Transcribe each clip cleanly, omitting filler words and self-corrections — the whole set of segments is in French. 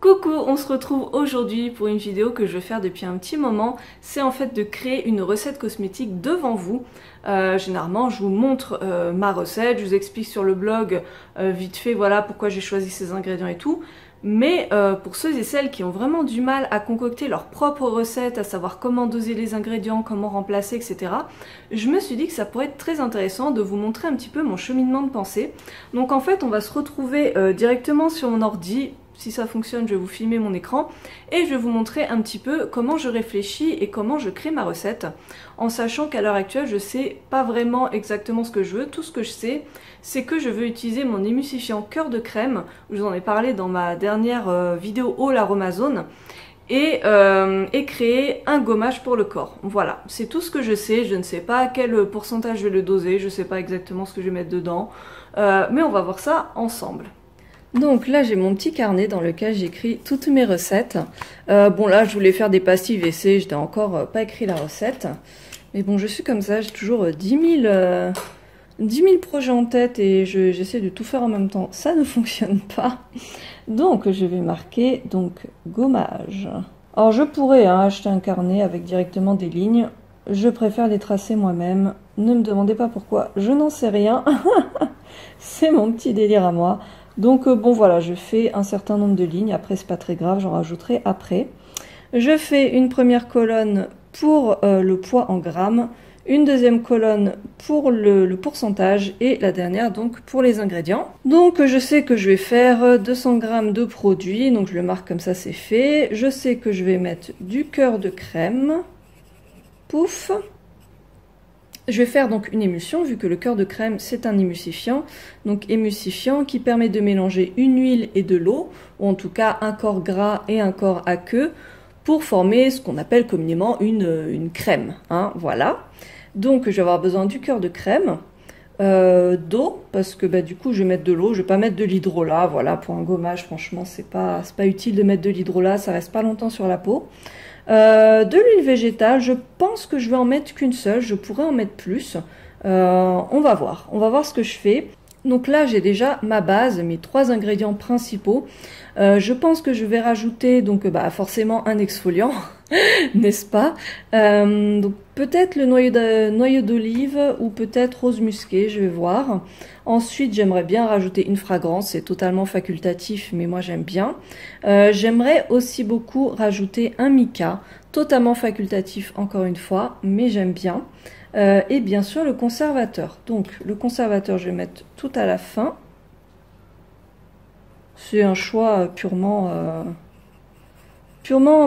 Coucou, on se retrouve aujourd'hui pour une vidéo que je veux faire depuis un petit moment. C'est en fait de créer une recette cosmétique devant vous. Généralement, je vous montre ma recette, je vous explique sur le blog vite fait voilà pourquoi j'ai choisi ces ingrédients et tout. Mais pour ceux et celles qui ont vraiment du mal à concocter leur propre recette, à savoir comment doser les ingrédients, comment remplacer, etc., je me suis dit que ça pourrait être très intéressant de vous montrer un petit peu mon cheminement de pensée. Donc en fait, on va se retrouver directement sur mon ordi. Si ça fonctionne, je vais vous filmer mon écran et je vais vous montrer un petit peu comment je réfléchis et comment je crée ma recette, en sachant qu'à l'heure actuelle, je sais pas vraiment exactement ce que je veux. Tout ce que je sais, c'est que je veux utiliser mon émulsifiant cœur de crème, je vous en ai parlé dans ma dernière vidéo haul Aromazone, et créer un gommage pour le corps. Voilà, c'est tout ce que je sais. Je ne sais pas à quel pourcentage je vais le doser, je sais pas exactement ce que je vais mettre dedans, mais on va voir ça ensemble. Donc là j'ai mon petit carnet dans lequel j'écris toutes mes recettes. Bon là je voulais faire des pastilles WC, je n'ai encore pas écrit la recette. Mais bon je suis comme ça, j'ai toujours 10 000 projets en tête et j'essaie de tout faire en même temps. Ça ne fonctionne pas. Donc je vais marquer donc gommage. Alors je pourrais acheter un carnet avec directement des lignes. Je préfère les tracer moi-même. Ne me demandez pas pourquoi, je n'en sais rien. C'est mon petit délire à moi. Donc bon voilà, je fais un certain nombre de lignes, après c'est pas très grave, j'en rajouterai après. Je fais une première colonne pour le poids en grammes, une deuxième colonne pour le pourcentage et la dernière donc pour les ingrédients. Donc je sais que je vais faire 200 g de produit, donc je le marque comme ça, c'est fait. Je sais que je vais mettre du cœur de crème, pouf. Je vais faire donc une émulsion, vu que le cœur de crème c'est un émulsifiant. Donc émulsifiant qui permet de mélanger une huile et de l'eau, ou en tout cas un corps gras et un corps aqueux, pour former ce qu'on appelle communément une crème. Voilà. Donc je vais avoir besoin du cœur de crème, d'eau, parce que du coup je vais mettre de l'eau, je vais pas mettre de l'hydrolat. Voilà, pour un gommage franchement c'est pas utile de mettre de l'hydrolat, ça reste pas longtemps sur la peau. De l'huile végétale, je pense que je vais en mettre qu'une seule, je pourrais en mettre plus. On va voir ce que je fais. Donc là j'ai déjà ma base, mes 3 ingrédients principaux. Je pense que je vais rajouter donc forcément un exfoliant, n'est-ce pas? Donc peut-être le noyau d'olive ou peut-être rose musquée, je vais voir. Ensuite j'aimerais bien rajouter une fragrance, c'est totalement facultatif mais moi j'aime bien. J'aimerais aussi beaucoup rajouter un mica, totalement facultatif encore une fois, mais j'aime bien. Et bien sûr le conservateur. Donc le conservateur je vais mettre tout à la fin. C'est un choix purement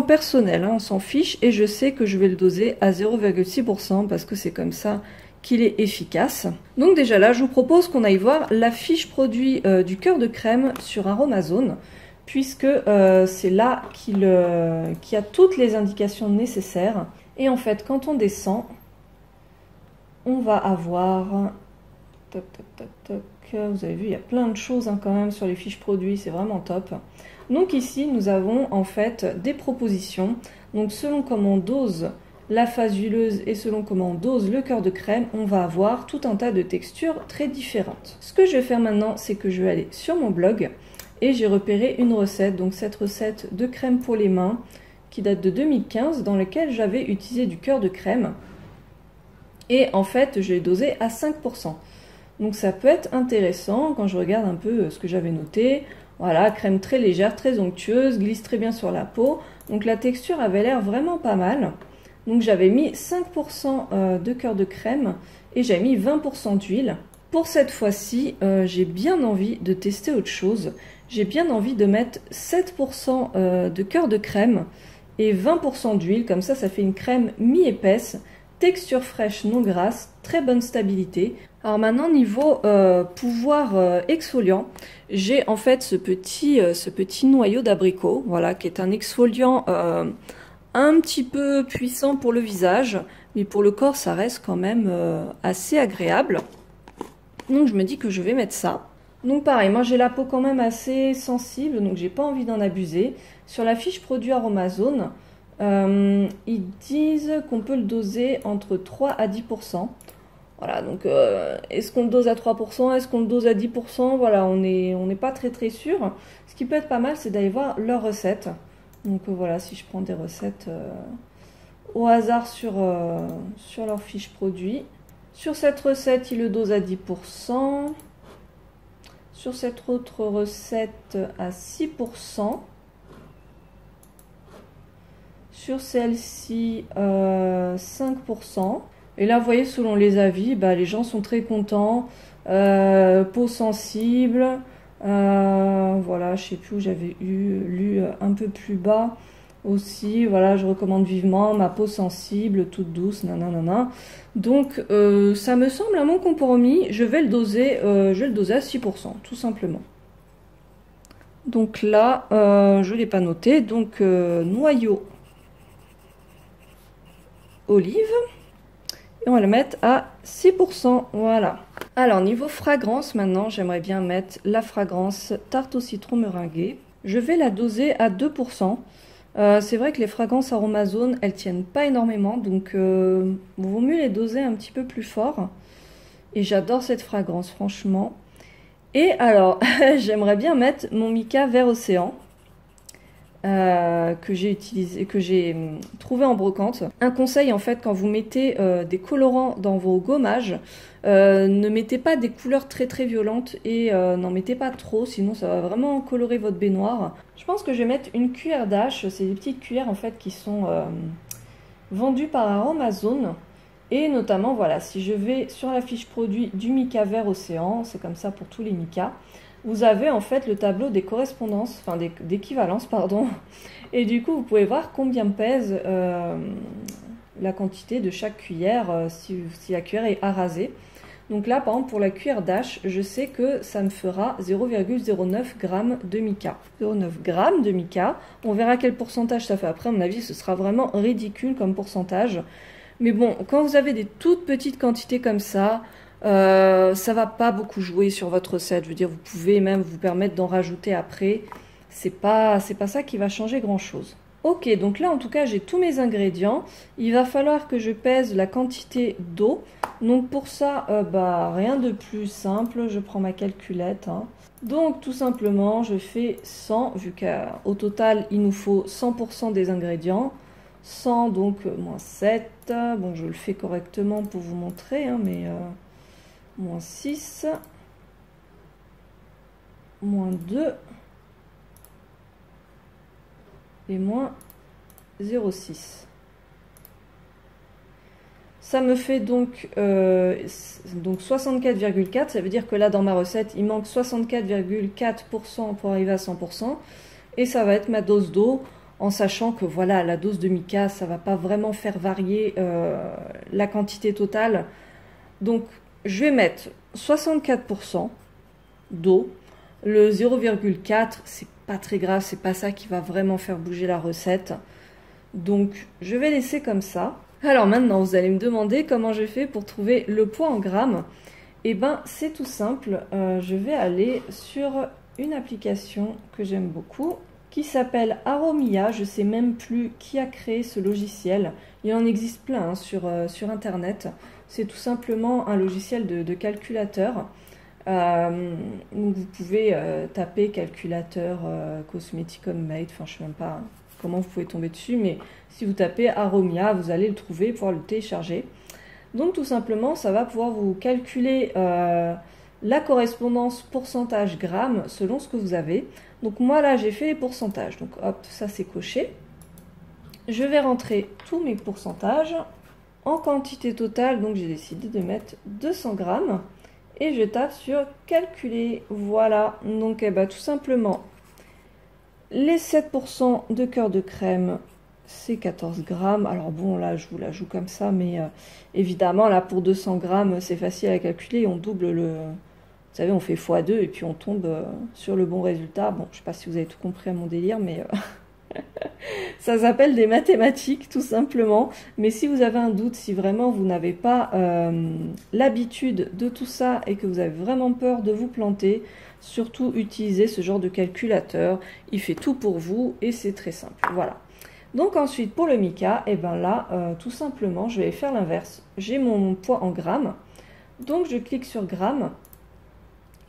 personnel, on s'en fiche. Et je sais que je vais le doser à 0,6% parce que c'est comme ça qu'il est efficace. Donc déjà là, je vous propose qu'on aille voir la fiche produit du cœur de crème sur Aromazone, puisque c'est là qu'il y a toutes les indications nécessaires. Et en fait, quand on descend, on va avoir... Toc, toc, toc, toc. Vous avez vu, il y a plein de choses quand même sur les fiches produits, c'est vraiment top. Donc ici, nous avons en fait des propositions. Donc selon comment on dose la phase huileuse et selon comment on dose le cœur de crème, on va avoir tout un tas de textures très différentes. Ce que je vais faire maintenant, c'est que je vais aller sur mon blog et j'ai repéré une recette. Donc cette recette de crème pour les mains qui date de 2015, dans laquelle j'avais utilisé du cœur de crème. Et en fait, je l'ai dosé à 5%. Donc ça peut être intéressant quand je regarde un peu ce que j'avais noté. Voilà, crème très légère, très onctueuse, glisse très bien sur la peau. Donc la texture avait l'air vraiment pas mal. Donc j'avais mis 5% de cœur de crème et j'ai mis 20% d'huile. Pour cette fois-ci, j'ai bien envie de tester autre chose. J'ai bien envie de mettre 7% de cœur de crème et 20% d'huile. Comme ça fait une crème mi-épaisse. Texture fraîche, non grasse, très bonne stabilité. Alors maintenant niveau pouvoir exfoliant, j'ai en fait ce petit noyau d'abricot, voilà, qui est un exfoliant un petit peu puissant pour le visage, mais pour le corps ça reste quand même assez agréable. Donc je me dis que je vais mettre ça. Donc pareil, moi j'ai la peau quand même assez sensible, donc j'ai pas envie d'en abuser. Sur la fiche produit Aromazone, ils disent qu'on peut le doser entre 3 à 10%. Voilà, donc est-ce qu'on le dose à 3%, est-ce qu'on le dose à 10%? Voilà, on n'est pas très sûr. Ce qui peut être pas mal, c'est d'aller voir leurs recettes. Donc voilà, si je prends des recettes au hasard sur leur fiche produit. Sur cette recette, il le dose à 10%. Sur cette autre recette, à 6%. Sur celle-ci, 5%. Et là, vous voyez, selon les avis, bah, les gens sont très contents. Peau sensible. Voilà, je sais plus où j'avais lu un peu plus bas aussi. Voilà, je recommande vivement ma peau sensible, toute douce, nanana. Donc, ça me semble un bon compromis. Je vais le doser à 6%, tout simplement. Donc là, je ne l'ai pas noté. Donc, noyau olive. Et on va le mettre à 6%. Voilà. Alors, niveau fragrance, maintenant, j'aimerais bien mettre la fragrance tarte au citron meringuée. Je vais la doser à 2%. C'est vrai que les fragrances Aromazone, elles tiennent pas énormément, donc vaut mieux les doser un petit peu plus fort. Et j'adore cette fragrance, franchement. Et alors, j'aimerais bien mettre mon mica vert océan que j'ai trouvé en brocante. Un conseil en fait, quand vous mettez des colorants dans vos gommages, ne mettez pas des couleurs très violentes et n'en mettez pas trop, sinon ça va vraiment colorer votre baignoire. Je pense que je vais mettre une cuillère d'ache, c'est des petites cuillères en fait qui sont vendues par Aromazone. Et notamment, voilà, si je vais sur la fiche produit du mica vert océan, c'est comme ça pour tous les micas, vous avez en fait le tableau des correspondances, enfin d'équivalence, pardon. Et du coup, vous pouvez voir combien pèse la quantité de chaque cuillère si la cuillère est arasée. Donc là, par exemple, pour la cuillère d'ache, je sais que ça me fera 0,09 g de mica. 0,9 g de mica. On verra quel pourcentage ça fait après. À mon avis, ce sera vraiment ridicule comme pourcentage. Mais bon, quand vous avez des toutes petites quantités comme ça va pas beaucoup jouer sur votre recette. Je veux dire, vous pouvez même vous permettre d'en rajouter après. C'est pas ça qui va changer grand chose. Ok, donc là en tout cas j'ai tous mes ingrédients. Il va falloir que je pèse la quantité d'eau. Donc pour ça, rien de plus simple. Je prends ma calculette. Hein. Donc tout simplement, je fais 100, vu qu'au total il nous faut 100% des ingrédients. 100 donc moins 7. Bon, je le fais correctement pour vous montrer, hein, mais moins 6, moins 2 et moins 0,6. Ça me fait donc 64,4. Ça veut dire que là, dans ma recette, il manque 64,4% pour arriver à 100%. Et ça va être ma dose d'eau, en sachant que voilà, la dose de mica, ça va pas vraiment faire varier la quantité totale. Donc, je vais mettre 64% d'eau. Le 0,4, c'est pas très grave, c'est pas ça qui va vraiment faire bouger la recette. Donc, je vais laisser comme ça. Alors maintenant, vous allez me demander comment je fais pour trouver le poids en grammes. Eh ben, c'est tout simple. Je vais aller sur une application que j'aime beaucoup, qui s'appelle Aromia. Je sais même plus qui a créé ce logiciel. Il en existe plein hein, sur Internet. C'est tout simplement un logiciel de calculateur. Où vous pouvez taper calculateur cosmétique homemade. Enfin, je ne sais même pas comment vous pouvez tomber dessus, mais si vous tapez Aromia, vous allez le trouver, pouvoir le télécharger. Donc tout simplement, ça va pouvoir vous calculer la correspondance pourcentage grammes selon ce que vous avez. Donc moi là, j'ai fait les pourcentages. Donc hop, ça c'est coché. Je vais rentrer tous mes pourcentages en quantité totale. Donc j'ai décidé de mettre 200 grammes. Et je tape sur calculer. Voilà. Donc tout simplement, les 7% de cœur de crème, c'est 14 grammes. Alors bon, là, je vous la joue comme ça, mais évidemment, là, pour 200 grammes, c'est facile à calculer. On double le... Vous savez, on fait x2 et puis on tombe sur le bon résultat. Bon, je ne sais pas si vous avez tout compris à mon délire, mais... ça s'appelle des mathématiques, tout simplement. Mais si vous avez un doute, si vraiment vous n'avez pas l'habitude de tout ça et que vous avez vraiment peur de vous planter, surtout utilisez ce genre de calculateur. Il fait tout pour vous et c'est très simple. Voilà. Donc ensuite, pour le mica, et ben là, tout simplement, je vais faire l'inverse. J'ai mon poids en grammes. Donc je clique sur grammes.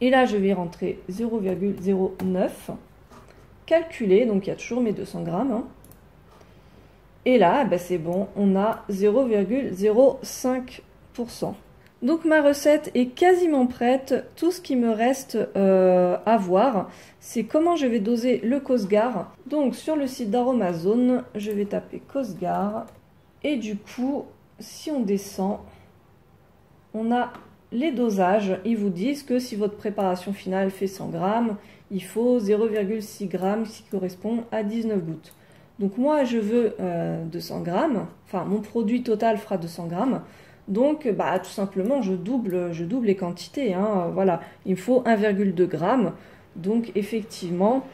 Et là, je vais rentrer 0,09. Calculer, donc il y a toujours mes 200 grammes. Hein. Et là, ben c'est bon, on a 0,05%. Donc ma recette est quasiment prête. Tout ce qui me reste à voir, c'est comment je vais doser le Cosgar. Donc sur le site d'Aromazone, je vais taper Cosgar. Et du coup, si on descend, on a les dosages. Ils vous disent que si votre préparation finale fait 100 grammes, il faut 0,6 grammes, ce qui correspond à 19 gouttes. Donc moi, je veux 200 grammes. Enfin, mon produit total fera 200 grammes. Donc, bah, tout simplement, je double les quantités. Hein. Voilà, il me faut 1,2 g. Donc, effectivement,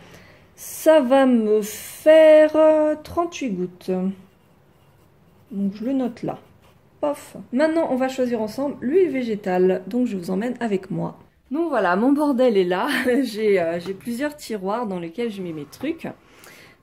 ça va me faire 38 gouttes. Donc, je le note là. Pof. Maintenant, on va choisir ensemble l'huile végétale. Donc, je vous emmène avec moi. Donc, voilà, mon bordel est là. J'ai plusieurs tiroirs dans lesquels je mets mes trucs.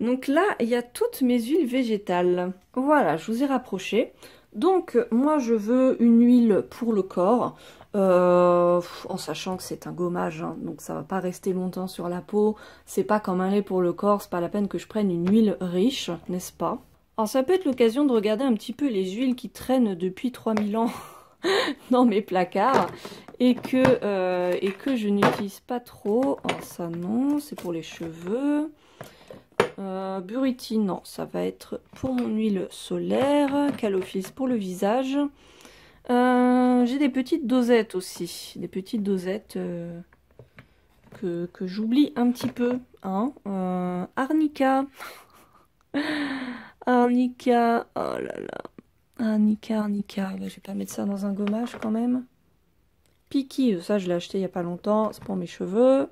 Donc là, il y a toutes mes huiles végétales. Voilà, je vous ai rapproché. Donc, moi, je veux une huile pour le corps, en sachant que c'est un gommage, hein, donc ça va pas rester longtemps sur la peau. C'est pas comme un lait pour le corps, c'est pas la peine que je prenne une huile riche, n'est-ce pas? Alors, ça peut être l'occasion de regarder un petit peu les huiles qui traînent depuis 3000 ans dans mes placards et que je n'utilise pas trop. Alors, ça, non, c'est pour les cheveux. Buriti, non, ça va être pour mon huile solaire. Calofils pour le visage. J'ai des petites dosettes aussi. Des petites dosettes que j'oublie un petit peu. Hein. Arnica. Arnica. Oh là là. Arnica. Je vais pas mettre ça dans un gommage quand même. Piki, ça je l'ai acheté il y a pas longtemps. C'est pour mes cheveux.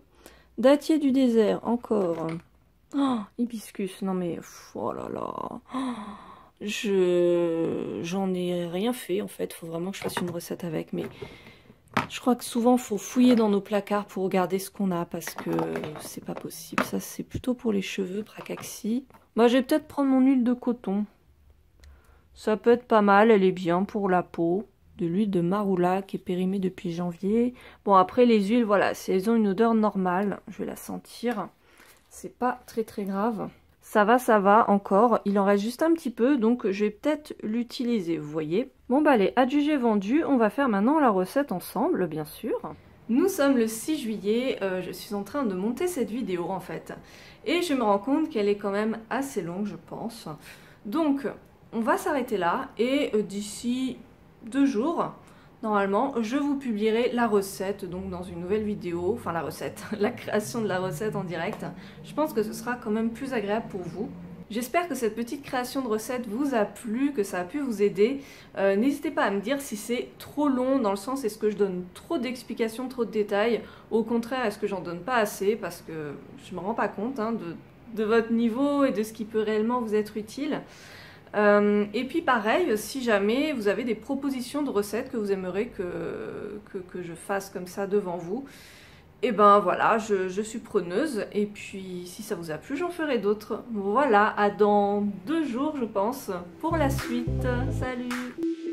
Dattier du désert, encore. Oh, hibiscus, non mais, oh là là, j'en ai rien fait en fait, faut vraiment que je fasse une recette avec, mais je crois que souvent il faut fouiller dans nos placards pour regarder ce qu'on a, parce que c'est pas possible. Ça c'est plutôt pour les cheveux, Pracaxi. Moi je vais peut-être prendre mon huile de coton, ça peut être pas mal, elle est bien pour la peau. De l'huile de marula qui est périmée depuis janvier. Bon après les huiles, voilà, si elles ont une odeur normale, je vais la sentir. C'est pas très grave. Ça va encore. Il en reste juste un petit peu, donc je vais peut-être l'utiliser, vous voyez. Bon bah allez, adjugé vendu, on va faire maintenant la recette ensemble, bien sûr. Nous sommes le 6 juillet, je suis en train de monter cette vidéo en fait. Et je me rends compte qu'elle est quand même assez longue, je pense. Donc, on va s'arrêter là, et d'ici 2 jours... Normalement, je vous publierai la recette donc dans une nouvelle vidéo, enfin la recette, la création de la recette en direct. Je pense que ce sera quand même plus agréable pour vous. J'espère que cette petite création de recette vous a plu, que ça a pu vous aider. N'hésitez pas à me dire si c'est trop long, dans le sens est-ce que je donne trop d'explications, trop de détails. Au contraire, est-ce que j'en donne pas assez, parce que je me rends pas compte hein, de votre niveau et de ce qui peut réellement vous être utile. Et puis pareil, si jamais vous avez des propositions de recettes que vous aimeriez que je fasse comme ça devant vous, et ben voilà, je suis preneuse. Et puis si ça vous a plu, j'en ferai d'autres. Voilà, à dans 2 jours je pense, pour la suite. Salut!